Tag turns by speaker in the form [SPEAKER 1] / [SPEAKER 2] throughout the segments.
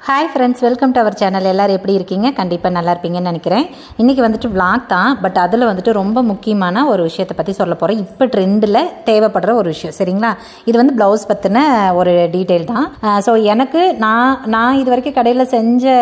[SPEAKER 1] Hi friends, welcome to our channel. எல்லோரும் எப்படி இருக்கீங்க? கண்டிப்பாக நல்லா இருப்பீங்கன்னு நினைக்கிறேன். இன்றைக்கி வந்துட்டு vlog தான். பட் அதில் வந்துட்டு ரொம்ப முக்கியமான ஒரு விஷயத்தை பற்றி சொல்ல போகிறேன். இப்போ ட்ரெண்டில் தேவைப்படுற ஒரு விஷயம், சரிங்களா? இது வந்து ப்ளவுஸ் பற்றின ஒரு டீட்டெயில் தான். ஸோ எனக்கு நான் இது வரைக்கும் கடையில் செஞ்ச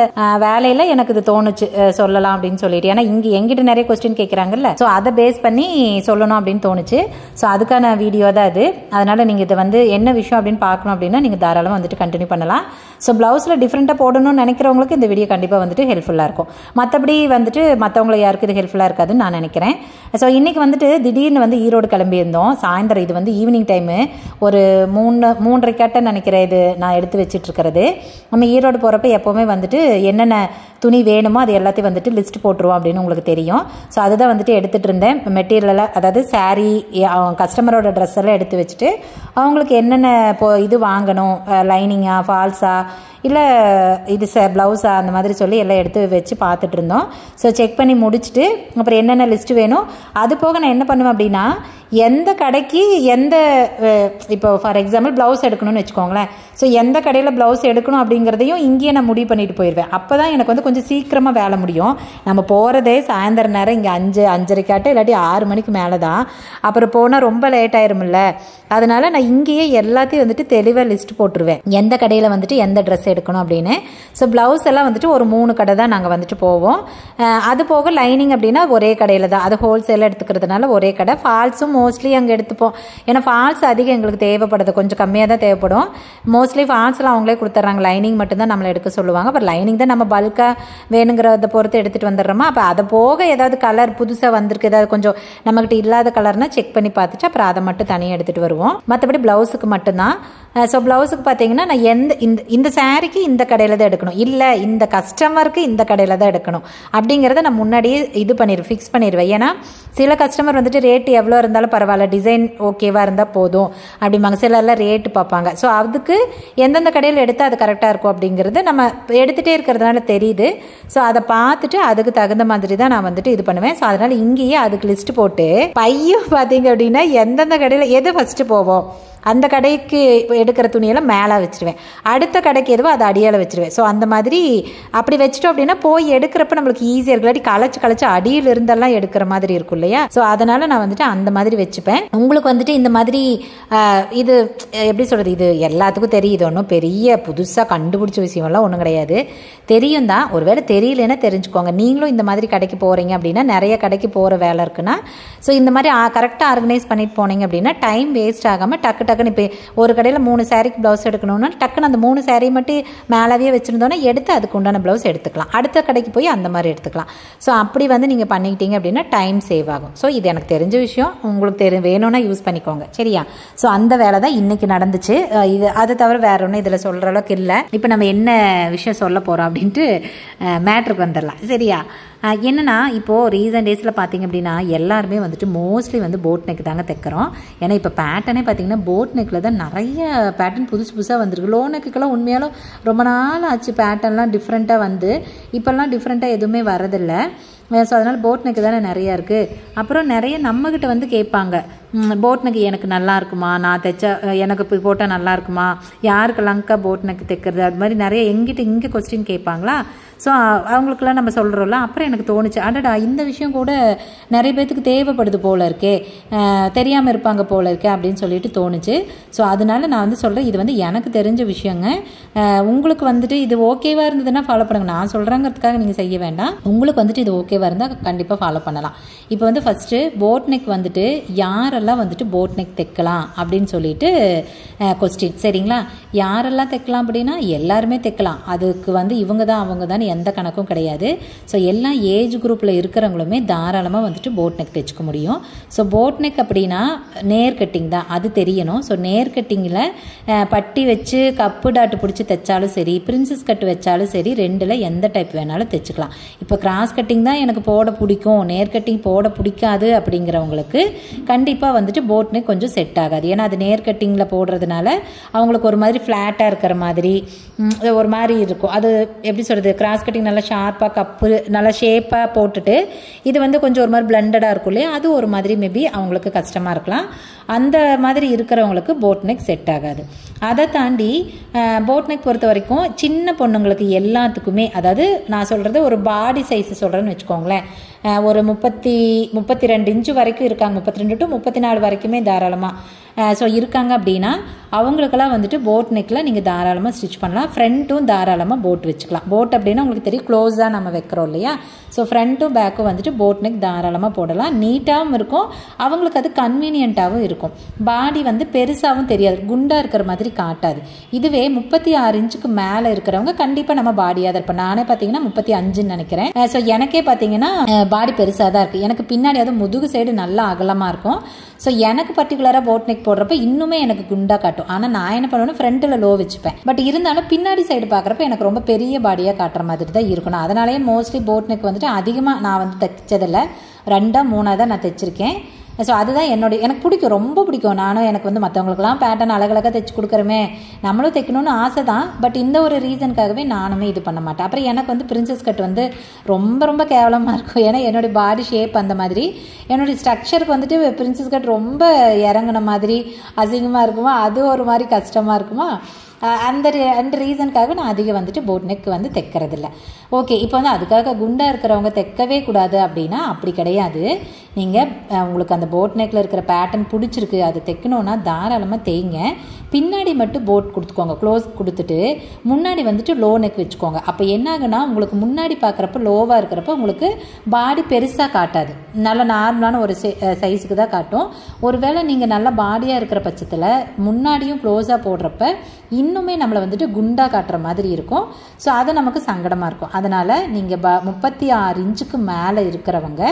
[SPEAKER 1] வேலையில் எனக்கு இது தோணுச்சு சொல்லலாம் அப்படின்னு சொல்லிட்டு. ஏன்னா இங்கே எங்கிட்ட நிறைய கொஸ்டின் கேட்குறாங்கல்ல, ஸோ அதை பேஸ் பண்ணி சொல்லணும் அப்படின்னு தோணுச்சு. ஸோ அதுக்கான வீடியோ தான் அது. அதனால் நீங்கள் இதை வந்து என்ன விஷயம் அப்படின்னு பார்க்கணும் அப்படின்னா நீங்கள் தாராளமாக வந்துட்டு கண்டினியூ பண்ணலாம். ஸோ ப்ளவுஸில் டிஃப்ரெண்ட்டாக போடணும்னு நினைக்கிறவங்களுக்கு இந்த வீடியோ கண்டிப்பாக வந்துட்டு ஹெல்ப்ஃபுல்லாக இருக்கும். மற்றபடி வந்துட்டு மற்றவங்களை யாருக்கு இது ஹெல்ப்ஃபுல்லாக இருக்காதுன்னு நான் நினைக்கிறேன். ஸோ இன்றைக்கி வந்துட்டு திடீர்னு வந்து ஈரோடு கிளம்பியிருந்தோம். சாயந்தரம், இது வந்து ஈவினிங் டைமு, ஒரு 3:30 நினைக்கிறேன் இது நான் எடுத்து வச்சிட்ருக்கிறது. நம்ம ஈரோடு போகிறப்ப எப்போவுமே வந்துட்டு என்னென்ன துணி வேணுமோ அது எல்லாத்தையும் வந்துட்டு லிஸ்ட் போட்டுருவோம் அப்படின்னு உங்களுக்கு தெரியும். ஸோ அதுதான் வந்துட்டு எடுத்துகிட்டு இருந்தேன். மெட்டீரியலாக, அதாவது சாரீ, கஸ்டமரோட ட்ரெஸ் எல்லாம் எடுத்து வச்சுட்டு அவங்களுக்கு என்னென்ன இது வாங்கணும், லைனிங்கா, ஃபால்ஸா, இல்லை இது ப்ளவுஸா, அந்த மாதிரி சொல்லி எல்லாம் எடுத்து வச்சு பார்த்துட்டு இருந்தோம். ஸோ செக் பண்ணி முடிச்சுட்டு அப்புறம் என்னென்ன லிஸ்ட்டு வேணும் அது போக நான் என்ன பண்ணுவேன் அப்படின்னா, எந்த கடைக்கு இப்போ ஃபார் எக்ஸாம்பிள் ப்ளவுஸ் எடுக்கணும்னு வச்சுக்கோங்களேன். ஸோ எந்த கடையில் ப்ளவுஸ் எடுக்கணும் அப்படிங்கிறதையும் இங்கேயே நான் முடிவு பண்ணிட்டு போயிடுவேன். அப்போ தான் எனக்கு வந்து கொஞ்சம் சீக்கிரமாக வேலை முடியும். நம்ம போகிறதே சாயந்தர நேரம், இங்கே 5:30 இல்லாட்டி 6 மணிக்கு மேலே தான். அப்புறம் போனால் ரொம்ப லேட் ஆயிருமில்ல. அதனால் நான் இங்கேயே எல்லாத்தையும் வந்துட்டு தெளிவாக லிஸ்ட் போட்டுருவேன், எந்த கடையில் வந்துட்டு எந்த ட்ரெஸ் எடுக்கணும் அப்படின்னு. ஸோ ப்ளவுஸ் எல்லாம் வந்துட்டு ஒரு 3 கடை தான் நாங்கள் வந்துட்டு போவோம். அது போக லைனிங் அப்படின்னா ஒரே கடையில் தான், அது ஹோல்சேலாக எடுத்துக்கிறதுனால ஒரே கடை. ஃபால்ஸும் மோஸ்ட்லி அங்கே எடுத்துப்போம். ஏன்னா ஃபால்ஸ் அதிகம் எங்களுக்கு தேவைப்படுது, கொஞ்சம் கம்மியாக தான் தேவைப்படும். மோஸ்ட்லி ஃபால்ஸ்லாம் அவங்களே கொடுத்துட்றாங்க, லைனிங் மட்டும்தான் நம்மளை எடுக்க சொல்லுவாங்க. அப்புறம் லைனிங் தான் நம்ம பல்காக வேணுங்கிறத பொறுத்து எடுத்துகிட்டு வந்துடுறோமா. அப்போ அதை போக ஏதாவது கலர் புதுசாக வந்திருக்கு, ஏதாவது கொஞ்சம் நம்மகிட்ட இல்லாத கலர்னால் செக் பண்ணி பார்த்துட்டு அப்புறம் அதை மட்டும் தனியாக எடுத்துகிட்டு வருவோம். மற்றபடி ப்ளவுஸுக்கு மட்டும்தான். ஸோ ப்ளவுஸுக்கு பார்த்தீங்கன்னா நான் இந்த சாரீக்கு இந்த கடையில் தான் எடுக்கணும், இல்லை இந்த கஸ்டமருக்கு இந்த கடையில் தான் எடுக்கணும் அப்படிங்கிறத நான் முன்னாடியே ஃபிக்ஸ் பண்ணிடுவேன். ஏன்னா சில கஸ்டமர் வந்துட்டு ரேட்டு எவ்வளோ இருந்தாலும் பரவாயில்ல, டிசைன் ஓகேவாக இருந்தால் போதும் அப்படிம்பாங்க. சிலர்லாம் ரேட்டு பார்ப்பாங்க. ஸோ அதுக்கு எந்தெந்த கடையில் எடுத்தால் அது கரெக்டாக இருக்கும் அப்படிங்கிறது நம்ம எடுத்துகிட்டே இருக்கிறதுனால தெரியுது. ஸோ அதை பார்த்துட்டு அதுக்கு தகுந்த மாதிரி தான் நான் வந்துட்டு இது பண்ணுவேன். ஸோ அதனால் இங்கேயே அதுக்கு லிஸ்ட் போட்டு பையும் பார்த்தீங்க அப்படின்னா எந்தெந்த கடையில் எது ஃபஸ்ட்டு போவோம் அந்த கடைக்கு எடுக்கிற துணியெல்லாம் மேலே வச்சுருவேன், அடுத்த கடைக்கு எதுவோ அதை அடியால் வச்சுருவேன். ஸோ அந்த மாதிரி அப்படி வச்சுட்டோம் அப்படின்னா போய் எடுக்கிறப்ப நம்மளுக்கு ஈஸியாக இருக்கு. இல்லாட்டி களைச்சு அடியில் இருந்தெல்லாம் எடுக்கிற மாதிரி இருக்கும் இல்லையா. ஸோ அதனால் நான் வந்துட்டு அந்த மாதிரி வச்சுப்பேன். உங்களுக்கு வந்துட்டு இந்த மாதிரி இது எப்படி சொல்கிறது, இது எல்லாத்துக்கும் தெரியுது, ஒன்றும் பெரிய புதுசாக கண்டுபிடிச்ச விஷயம்லாம் ஒன்றும் கிடையாது. தெரியும் தான், ஒருவேளை தெரியலன்னா தெரிஞ்சுக்கோங்க. நீங்களும் இந்த மாதிரி கடைக்கு போகிறீங்க அப்படின்னா, நிறைய கடைக்கு போகிற வேலை இருக்குன்னா, ஸோ இந்த மாதிரி கரெக்டாக ஆர்கனைஸ் பண்ணிட்டு போனீங்க அப்படின்னா டைம் வேஸ்ட் ஆகாமல் டக்குன்னு இப்போ ஒரு கடையில் 3 சாரீக்கு ப்ளவுஸ் எடுக்கணும்னா டக்குன்னு அந்த 3 சாரீ மட்டும் மேலேயே வச்சுருந்தோன்னா எடுத்து அதுக்கு உண்டான ப்ளவுஸ் எடுத்துக்கலாம், அடுத்த கடைக்கு போய் அந்த மாதிரி எடுத்துக்கலாம். ஸோ அப்படி வந்து நீங்கள் பண்ணிக்கிட்டீங்க அப்படின்னா டைம் சேவ் ஆகும். ஸோ இது எனக்கு தெரிஞ்ச விஷயம், உங்களுக்கு வேணும்னா யூஸ் பண்ணிக்கோங்க, சரியா? ஸோ அந்த வேலை தான் இன்றைக்கி நடந்துச்சு. இது அதை தவிர வேற ஒன்றும் இதில் சொல்கிற அளவுக்கு இல்லை. இப்போ நம்ம என்ன விஷயம் சொல்ல போகிறோம் அப்படின்ட்டு மேட்ருக்கு வந்துடலாம், சரியா? என்னென்னா, இப்போது ரீசன்ட் டேஸில் பார்த்திங்க அப்படின்னா எல்லாருமே வந்துட்டு மோஸ்ட்லி வந்து போட் நெக் தாங்க தைக்கிறோம். ஏன்னா இப்போ பேட்டர்னே பார்த்திங்கன்னா போட் நெக்கில் தான் நிறைய பேட்டர்ன் புதுசாக வந்திருக்கு. லோ நெக்குக்கெல்லாம் உண்மையாலும் ரொம்ப நாள் ஆச்சு பேட்டர்ன்லாம் டிஃப்ரெண்ட்டாக வந்து. இப்போல்லாம் டிஃப்ரெண்ட்டாக எதுவுமே வரதில்லை. ஸோ அதனால் போட் நெக்கு தானே நிறையா இருக்குது. அப்புறம் நிறைய நம்மக்கிட்ட வந்து கேட்பாங்க, போட் நெக்கு எனக்கு நல்லா இருக்குமா, நான் தைச்சா எனக்கு இப்போ போட்டால் நல்லா இருக்குமா, யாருக்கெல்லாம்க்கா போட் நெக்கு தைக்கிறது, அது மாதிரி நிறைய இங்கே கொஸ்டின் கேட்பாங்களா. ஸோ அவங்களுக்கெல்லாம் நம்ம சொல்கிறோம்ல. அப்புறம் எனக்கு தோணுச்சு, அடடா இந்த விஷயம் கூட நிறைய பேர்த்துக்கு தேவைப்படுது போல இருக்கே, தெரியாமல் இருப்பாங்க போல இருக்கே அப்படின்னு சொல்லிட்டு தோணுச்சு. ஸோ அதனால நான் வந்து சொல்கிறேன், இது வந்து எனக்கு தெரிஞ்ச விஷயங்க. உங்களுக்கு வந்துட்டு இது ஓகேவாக இருந்ததுன்னா ஃபாலோ பண்ணுங்கள். நான் சொல்கிறேங்கிறதுக்காக நீங்கள் செய்ய வேண்டாம். உங்களுக்கு வந்துட்டு இது ஓகேவாக இருந்தால் கண்டிப்பாக ஃபாலோ பண்ணலாம். இப்போ வந்து ஃபஸ்ட்டு போட் நெக் வந்துட்டு யாரெல்லாம் வந்துட்டு போட் நெக் தைக்கலாம் அப்படின்னு சொல்லிட்டு கொஸ்டின், சரிங்களா? யாரெல்லாம் தைக்கலாம் அப்படின்னா எல்லாருமே தைக்கலாம். அதுக்கு வந்து இவங்க தான் அவங்க தான் எந்த கணக்கும் கிடையாது. ஸோ எல்லா ஏஜ் குரூப்பில் இருக்கிறவங்களுமே தாராளமாக வந்துட்டு போட் நெக் தைச்சிக்க முடியும். ஸோ போட் நெக் அப்படின்னா நேர் கட்டிங் தான், அது தெரியணும். ஸோ நேர் கட்டிங்கில் பட்டி வச்சு கப்பு டாட்டு பிடிச்சி தைச்சாலும் சரி, பிரின்சஸ் கட்டு வச்சாலும் சரி, ரெண்டில் எந்த டைப் வேணாலும் தைச்சிக்கலாம். இப்போ கிராஸ் கட்டிங் தான் எனக்கு போட பிடிக்கும், நேர் கட்டிங் போட பிடிக்காது அப்படிங்கிறவங்களுக்கு கண்டிப்பாக வந்துட்டு போட் நெக் கொஞ்சம் செட் ஆகாது. ஏன்னா அது நேர் கட்டிங்கில் போடுறதுனால அவங்களுக்கு ஒரு மாதிரி ஃப்ளாட்டாக இருக்கிற மாதிரி ஒரு மாதிரி இருக்கும். அது எப்படி சொல்கிறது, கிராஸ் கிராஸ் கட்டிங் நல்லா ஷார்ப்பாக கப்பு நல்லா ஷேப்பாக போட்டுட்டு இது வந்து கொஞ்சம் ஒரு மாதிரி பிளண்டடாக இருக்கும் இல்லையா, அது ஒரு மாதிரி மேபி அவங்களுக்கு கஷ்டமாக இருக்கலாம். அந்த மாதிரி இருக்கிறவங்களுக்கு போட் நெக் செட் ஆகாது. அதை தாண்டி போட் நெக் பொறுத்த வரைக்கும் சின்ன பொண்ணுங்களுக்கு எல்லாத்துக்குமே, அதாவது நான் சொல்கிறது ஒரு பாடி சைஸ் சொல்கிறேன்னு வச்சுக்கோங்களேன், ஒரு 32 இன்ச்சு வரைக்கும் இருக்காங்க, 32 to 34 வரைக்குமே தாராளமாக ஸோ இருக்காங்க அப்படின்னா அவங்களுக்கெல்லாம் வந்துட்டு போட் நெக்கில் நீங்கள் தாராளமாக ஸ்டிச் பண்ணலாம். ஃப்ரண்ட்டும் தாராளமாக போட் வச்சுக்கலாம். போட் அப்படின்னா உங்களுக்கு தெரியும் க்ளோஸாக நம்ம வைக்கிறோம் இல்லையா, ஸோ ஃப்ரண்ட்டும் பேக்கும் வந்துட்டு போட் நெக் தாராளமாக போடலாம். நீட்டாகவும் இருக்கும், அவங்களுக்கு அது கன்வீனியண்ட்டாகவும் இருக்கும். பாடி வந்து பெருசாகவும் தெரியாது, குண்டாக இருக்கிற மாதிரி காட்டாது. இதுவே 36 இன்ச்சுக்கு மேலே இருக்கிறவங்க கண்டிப்பாக நம்ம பாடியாக தான் இருப்போம். நானே பார்த்தீங்கன்னா 35ன்னு நினைக்கிறேன். ஸோ எனக்கே பார்த்தீங்கன்னா பாடி பெருசாக தான் இருக்குது. எனக்கு பின்னாடி அது முதுகு சைடு நல்லா அகலமாக இருக்கும். ஸோ எனக்கு பர்டிகுலராக போட் நெக் போடுறப்ப இன்னுமே எனக்கு குண்டாக காட்டும். ஆனால் நான் என்ன பண்ணுவேன்னா ஃப்ரண்ட்டில் லோ வச்சுப்பேன். பட் இருந்தாலும் பின்னாடி சைடு பார்க்குறப்ப எனக்கு ரொம்ப பெரிய பாடியாக காட்டுற மாதிரி தான் இருக்கணும். அதனாலேயே மோஸ்ட்லி போட் நெக் வந்துட்டு அதிகமாக நான் வந்து தைச்சதில்லை, 2 3 தான் நான் தைச்சிருக்கேன். ஸோ அதுதான் எனக்கு பிடிக்கும், ரொம்ப பிடிக்கும். நானும் எனக்கு வந்து மற்றவங்களுக்குலாம் பேட்டர்ன் அழகழகாக தைச்சி கொடுக்குறமே, நம்மளும் தைக்கணும்னு ஆசை தான். பட் இந்த ஒரு ரீசனுக்காகவே நானுமே இது பண்ண மாட்டேன். அப்புறம் எனக்கு வந்து பிரின்சஸ் கட் வந்து ரொம்ப ரொம்ப கேவலமாக இருக்கும். ஏன்னா என்னுடைய பாடி ஷேப் அந்த மாதிரி, என்னுடைய ஸ்ட்ரக்சருக்கு வந்துட்டு பிரின்சஸ் கட் ரொம்ப இறங்கின மாதிரி அசிங்கமாக இருக்குமா, அது ஒரு மாதிரி கஷ்டமாக இருக்குமா, அந்த ரீசனுக்காக நான் அதிகம் வந்துட்டு போட் நெக் வந்து தைக்கிறதில்ல. ஓகே, இப்போ வந்து அதுக்காக குண்டாக இருக்கிறவங்க தைக்கவே கூடாது அப்படின்னா அப்படி கிடையாது. நீங்கள் உங்களுக்கு அந்த போட் நெக்கில் இருக்கிற பேட்டர்ன் பிடிச்சிருக்கு, அது தைக்கணுன்னா தாராளமாக தேய்ங்க. பின்னாடி மட்டும் போட் கொடுத்துக்கோங்க, க்ளோஸ் கொடுத்துட்டு முன்னாடி வந்துட்டு லோ நெக் வச்சுக்கோங்க. அப்போ என்ன ஆகுனா உங்களுக்கு முன்னாடி பார்க்குறப்ப லோவாக இருக்கிறப்ப உங்களுக்கு பாடி பெருசாக காட்டாது, நல்ல நார்மலான ஒரு சைஸுக்கு தான் காட்டும். ஒருவேளை நீங்கள் நல்லா பாடியாக இருக்கிற பட்சத்தில் முன்னாடியும் க்ளோஸாக போடுறப்ப இன்னுமே நம்மளை வந்துட்டு குண்டாக காட்டுற மாதிரி இருக்கும். ஸோ அது நமக்கு சங்கடமாக இருக்கும். அதனால் நீங்கள் 36 இன்ச்சுக்கு மேலே இருக்கிறவங்க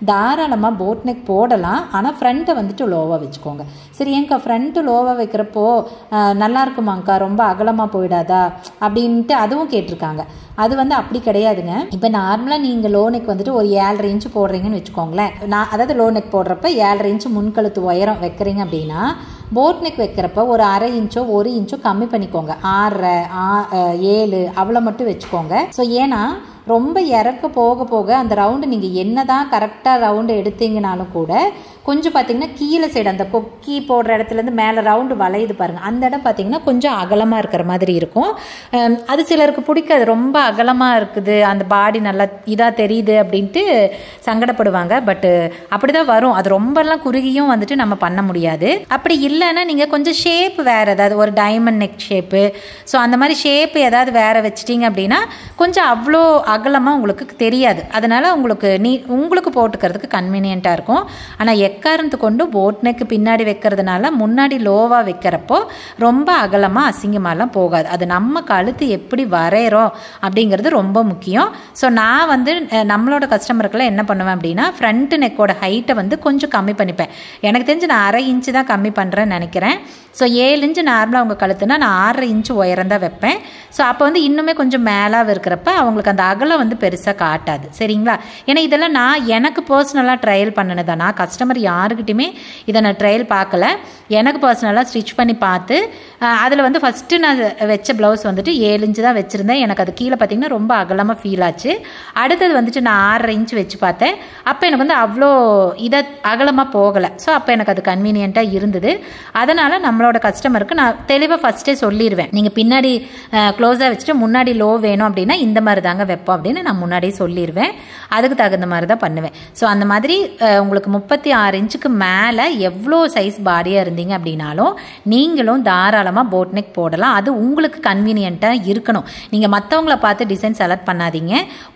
[SPEAKER 1] தாராளமாக போட் நெக் போடலாம். ஆனால் ஃப்ரண்ட்டை வந்துட்டு லோவாக வச்சுக்கோங்க. சரி ஏங்கா ஃப்ரண்ட்டு லோவாக வைக்கிறப்போ நல்லா இருக்குமாங்க்கா, ரொம்ப அகலமாக போயிடாதா அப்படின்ட்டு அதுவும் கேட்டிருக்காங்க. அது வந்து அப்படி கிடையாதுங்க. இப்போ நார்மலாக நீங்கள் லோ நெக் வந்துட்டு ஒரு 7.5 இன்ச்சு போடுறீங்கன்னு வச்சுக்கோங்களேன். அதாவது லோ நெக் போடுறப்ப 7.5 இன்ச்சு முன்கழுத்து உயரம் வைக்கிறீங்க அப்படின்னா போட் நெக் வைக்கிறப்ப ஒரு 1/2 இன்ச்சோ 1 இன்ச்சோ கம்மி பண்ணிக்கோங்க. 6 7 அவ்வளோ மட்டும் வச்சுக்கோங்க. ஸோ ஏன்னா ரொம்ப இறக்க போக போக அந்த ரவுண்டு நீங்கள் என்ன தான் கரெக்டாக ரவுண்டு எடுத்தீங்கனாலும் கூட கொஞ்சம் பார்த்தீங்கன்னா கீழே சைடு அந்த கொக்கி போடுற இடத்துலேருந்து மேலே ரவுண்டு வளையுது பாருங்கள், அந்த இடம் பார்த்தீங்கன்னா கொஞ்சம் அகலமாக இருக்கிற மாதிரி இருக்கும். அது சிலருக்கு பிடிக்காது, ரொம்ப அகலமாக இருக்குது, அந்த பாடி நல்லா இதாக தெரியுது அப்படின்ட்டு சங்கடப்படுவாங்க. பட்டு அப்படி தான் வரும். அது ரொம்பலாம் குறுகியும் வந்துட்டு நம்ம பண்ண முடியாது. அப்படி இல்லைன்னா நீங்கள் கொஞ்சம் ஷேப் வேறு ஏதாவது ஒரு டைமண்ட் நெக் ஷேப்பு, ஸோ அந்த மாதிரி ஷேப்பு ஏதாவது வேறு வச்சிட்டிங்க அப்படின்னா கொஞ்சம் அவ்வளோ அகலமாக உங்களுக்கு தெரியாது. அதனால் உங்களுக்கு போட்டுக்கிறதுக்கு கன்வீனியண்ட்டாக இருக்கும். ஆனால் எக்காரணத்து கொண்டு போட் நெக் பின்னாடி வைக்கிறதுனால முன்னாடி லோவாக வைக்கிறப்போ ரொம்ப அகலமாக அசிங்கமாலாம் போகாது. அது நம்ம கழுத்து எப்படி வரைகிறோம் அப்படிங்கிறது ரொம்ப முக்கியம். ஸோ நான் வந்து நம்மளோட கஸ்டமருக்கெல்லாம் என்ன பண்ணுவேன் அப்படின்னா ஃப்ரண்ட் நெக்கோட ஹைட்டை வந்து கொஞ்சம் கம்மி பண்ணிப்பேன். எனக்கு தெரிஞ்சு நான் 1/2 இன்ச்சு தான் கம்மி பண்ணுறேன்னு நினைக்கிறேன். ஸோ 7 இன்ச்சு நார்மலாக அவங்க கழுத்துனா நான் 6.5 இன்ச்சு உயரம் தான் வைப்பேன். ஸோ அப்போ வந்து இன்னுமே கொஞ்சம் மேலாக இருக்கிறப்ப அவங்களுக்கு அந்த அகலம் வந்து பெருசாக காட்டாது. சரிங்களா? ஏன்னா இதெல்லாம் நான் எனக்கு பர்சனலாக ட்ரையல் பண்ணினதான். நான் கஸ்டமர் யாருக்கிட்டையுமே இதை நான் ட்ரையல் பார்க்கல, எனக்கு பர்சனலாக ஸ்டிச் பண்ணி பார்த்து அதில் வந்து ஃபஸ்ட்டு நான் வச்ச ப்ளவுஸ் வந்துட்டு 7 இன்ச்சு தான் வச்சுருந்தேன். எனக்கு அது கீழே பார்த்திங்கன்னா ரொம்ப அகலமாக ஃபீல் ஆச்சு. அடுத்தது வந்துட்டு நான் 6.5 இன்ச்சு வச்சு பார்த்தேன். அப்போ எனக்கு வந்து அவ்வளோ இதை அகலமாக போகலை. ஸோ அப்போ எனக்கு அது கன்வீனியண்ட்டாக இருந்தது. அதனால் நம்மளோட கஸ்டமருக்கு நான் தெளிவாக ஃபஸ்ட்டே சொல்லிடுவேன், நீங்கள் பின்னாடி க்ளோஸாக வச்சுட்டு முன்னாடி லோ வேணும் அப்படின்னா இந்த மாதிரி தாங்க வைப்போம் அப்படின்னு நான் முன்னாடியே சொல்லிடுவேன். அதுக்கு தகுந்த மாதிரி தான் பண்ணுவேன். ஸோ அந்த மாதிரி உங்களுக்கு 36 இன்ச்சுக்கு மேலே எவ்வளோ சைஸ் பாடியாக இருந்தீங்க அப்படின்னாலும் நீங்களும் தாராளமாக போட் நெக் போடலாம். அது உங்களுக்கு கன்வீனியண்ட்டாக இருக்கணும். நீங்கள் மற்றவங்கள பார்த்து டிசைன் செலக்ட் பண்ணாதீங்க.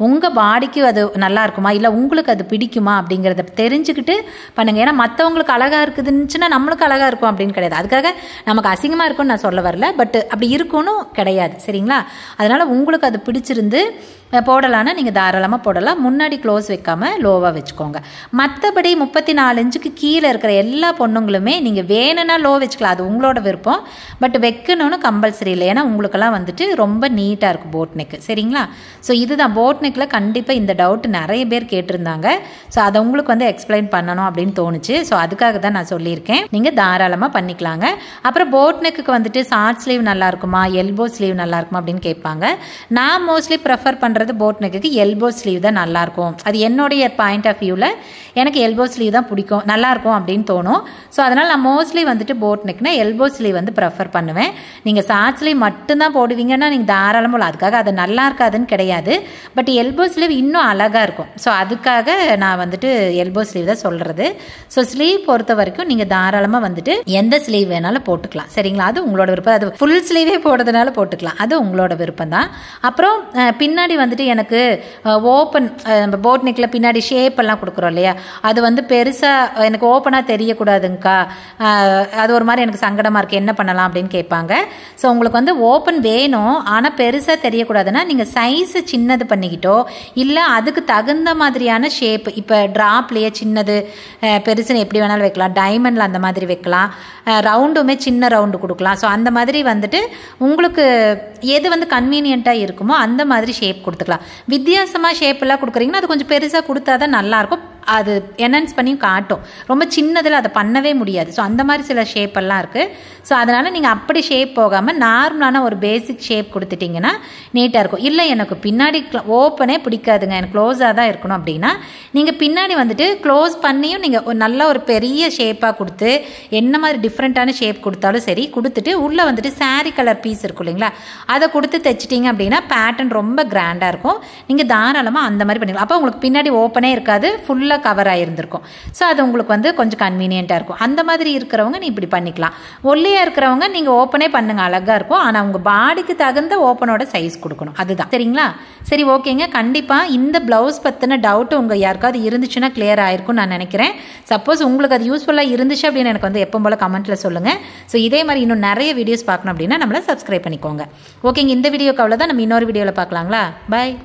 [SPEAKER 1] உங்கள் பாடிக்கு அது நல்லா இருக்குமா இல்லை உங்களுக்கு அது பிடிக்குமா அப்படிங்கிறத தெரிஞ்சுக்கிட்டு பண்ணுங்கள். ஏன்னா மற்றவங்களுக்கு அழகாக இருக்குதுன்னுச்சுன்னா நம்மளுக்கு அழகாக இருக்கும் அப்படின்னு கிடையாது. அதுக்காக நமக்கு அசிங்கமாக இருக்கும்னு நான் சொல்ல வரல, பட் அப்படி இருக்கும்னு கிடையாது. சரிங்களா? அதனால் உங்களுக்கு அது பிடிச்சிருந்து போடலான்னா நீங்கள் தாராளமாக போடலாம். முன்னாடி க்ளோஸ் வைக்காமல் லோவாக வச்சுக்கோங்க. மற்றபடி 34 4 இன்ச்சுக்கு கீழே இருக்கிற எல்லா பொண்ணுங்களுமே நீங்கள் வேணும்னா லோ வச்சுக்கலாம், அது உங்களோட விருப்பம். பட் வைக்கணும்னு கம்பல்சரி இல்லை, ஏன்னா உங்களுக்கெல்லாம் வந்துட்டு ரொம்ப நீட்டாக இருக்கும் போட் நெக்கு. சரிங்களா? ஸோ இதுதான் போட் நெக்கில் கண்டிப்பாக இந்த டவுட் நிறைய பேர் கேட்டிருந்தாங்க. ஸோ அதை உங்களுக்கு வந்து எக்ஸ்பிளைன் பண்ணணும் அப்படின்னு தோணுச்சு. ஸோ அதுக்காக தான் நான் சொல்லியிருக்கேன். நீங்கள் தாராளமாக பண்ணிக்கலாங்க. அப்புறம் போட் நெக்குக்கு வந்துட்டு ஷார்ட் ஸ்லீவ் நல்லா இருக்குமா, எல்போ ஸ்லீவ் நல்லா இருக்குமா அப்படின்னு கேட்பாங்க. நான் மோஸ்ட்லி ப்ரெஃபர் பண்ணுறது போட் நெக்குக்கு எல்போ ஸ்லீவ் தான் நல்லாயிருக்கும். அது என்னுடைய பாயிண்ட் ஆஃப் வியூவில் எனக்கு எல்போ ஸ்லீவ் தான் பிடிக்கும், நல்லாயிருக்கும் அப்படின்னு தோணும். ஸோ அதனால் நான் மோஸ்ட்லி வந்துட்டு போட் நெக்னா எல்போ ஸ்லீவ் வந்து ப்ரெஃபர் பண்ணுவேன். நீங்கள் ஷார்ட் ஸ்லீவ் மட்டும்தான் போடுவீங்கன்னா நீங்கள் தாராளமாக போடலாம், அதுக்காக அது நல்லா இருக்காதுன்னு கிடையாது. பட் எல்போ ஸ்லீவ் இன்னும் அழகாக இருக்கும். ஸோ அதுக்காக நான் வந்துட்டு எல்போ ஸ்லீவ் தான் சொல்கிறது. ஸோ ஸ்லீவ் பொறுத்த வரைக்கும் நீங்கள் தாராளமாக வந்துட்டு எந்த ஸ்லீவ் வேணாலும் போட்டுக்கலாம். சரிங்களா? அது உங்களோட விருப்பம். அது ஃபுல் ஸ்லீவே போடுறதுனால போட்டுக்கலாம், அது உங்களோட விருப்பம் தான். அப்புறம் பின்னாடி வந்துட்டு எனக்கு ஓப்பன் போட் நெக்கில் பின்னாடி ஷேப் எல்லாம் கொடுக்குறோம் இல்லையா, அது வந்து பெருசாக எனக்கு ஓப்பனாக தெரியக்கூடாதுங்கக்கா, அது ஒரு மாதிரி எனக்கு சங்கடமாக இருக்குது, என்ன பண்ணலாம் அப்படின்னு கேட்பாங்க. ஸோ உங்களுக்கு வந்து ஓப்பன் வேணும், ஆனால் பெருசாக தெரியக்கூடாதுன்னா நீங்கள் சைஸு சின்னது பண்ணிக்கிட்டோ இல்லை அதுக்கு தகுந்த மாதிரியான ஷேப், இப்போ ட்ராப்லேயே சின்னது பெருசுன்னு எப்படி வேணாலும் வைக்கலாம், டைமண்டில் அந்த மாதிரி வைக்கலாம், ரவுண்டுமே சின்ன ரவுண்டு கொடுக்கலாம். ஸோ அந்த மாதிரி வந்துட்டு உங்களுக்கு எது வந்து கன்வீனியண்ட்டாக இருக்குமோ அந்த மாதிரி ஷேப் கொடுத்துக்கலாம். வித்தியாசமாக ஷேப் எல்லாம் கொடுக்குறீங்கன்னா அது கொஞ்சம் பெருசாக கொடுத்தா தான் நல்லாயிருக்கும், அது என்ஹான்ஸ் பண்ணியும் காட்டும். ரொம்ப சின்னதில் அதை பண்ணவே முடியாது. ஸோ அந்த மாதிரி சில ஷேப் எல்லாம் இருக்குது. ஸோ அதனால் நீங்கள் அப்படி ஷேப் போகாமல் நார்மலான ஒரு பேசிக் ஷேப் கொடுத்துட்டிங்கன்னா நீட்டாக இருக்கும். இல்லை எனக்கு பின்னாடி ஓப்பனே பிடிக்காதுங்க, எனக்கு க்ளோஸாக தான் இருக்கணும் அப்படின்னா நீங்கள் பின்னாடி வந்துட்டு க்ளோஸ் பண்ணியும் நீங்கள் நல்ல ஒரு பெரிய ஷேப்பாக கொடுத்து என்ன மாதிரி டிஃப்ரெண்ட்டான ஷேப் கொடுத்தாலும் சரி கொடுத்துட்டு உள்ளே வந்துட்டு சாரீ கலர் பீஸ் இருக்கும் இல்லைங்களா, அதை கொடுத்து தைச்சிட்டிங்க அப்படின்னா பேட்டர்ன் ரொம்ப கிராண்டாக இருக்கும். நீங்கள் தாராளமாக அந்த மாதிரி பண்ணிக்கலாம். அப்போ உங்களுக்கு பின்னாடி ஓப்பனே இருக்காது, ஃபுல்லாக கவர் ஆகியிருந்திருக்கும். ஸோ அது உங்களுக்கு வந்து கொஞ்சம் கன்வீனியண்ட்டாக இருக்கும். அந்த மாதிரி இருக்கிறவங்க நீ இப்படி பண்ணிக்கலாம். ஒல்லியாக இருக்கிறவங்க நீங்கள் ஓப்பனே பண்ணுங்க, அழகாக இருக்கும். ஆனால் உங்கள் பாடிக்கு தகுந்த ஓப்பனோட சைஸ் கொடுக்கணும், அதுதான். சரிங்களா? சரி, ஓகேங்க. கண்டிப்பாக இந்த ப்ளவுஸ் பற்றின டவுட் உங்கள் யாருக்காவது இருந்துச்சுன்னா கிளியர் ஆயிருக்கும் நான் நினைக்கிறேன். சப்போஸ் உங்களுக்கு அது யூஸ்ஃபுல்லாக இருந்துச்சு அப்படின்னு எனக்கு வந்து எப்போ போல் கமெண்ட்டில் சொல்லுங்கள். ஸோ இதே மாதிரி இன்னும் நிறைய வீடியோஸ் பார்க்கணும் அப்படின்னா நம்மளை சப்ஸ்கிரைப் பண்ணிக்கோங்க. ஓகேங்க, இந்த வீடியோக்கு அவ்வளோதான். நம்ம இன்னொரு வீடியோவில் பார்க்கலாங்களா? பாய்.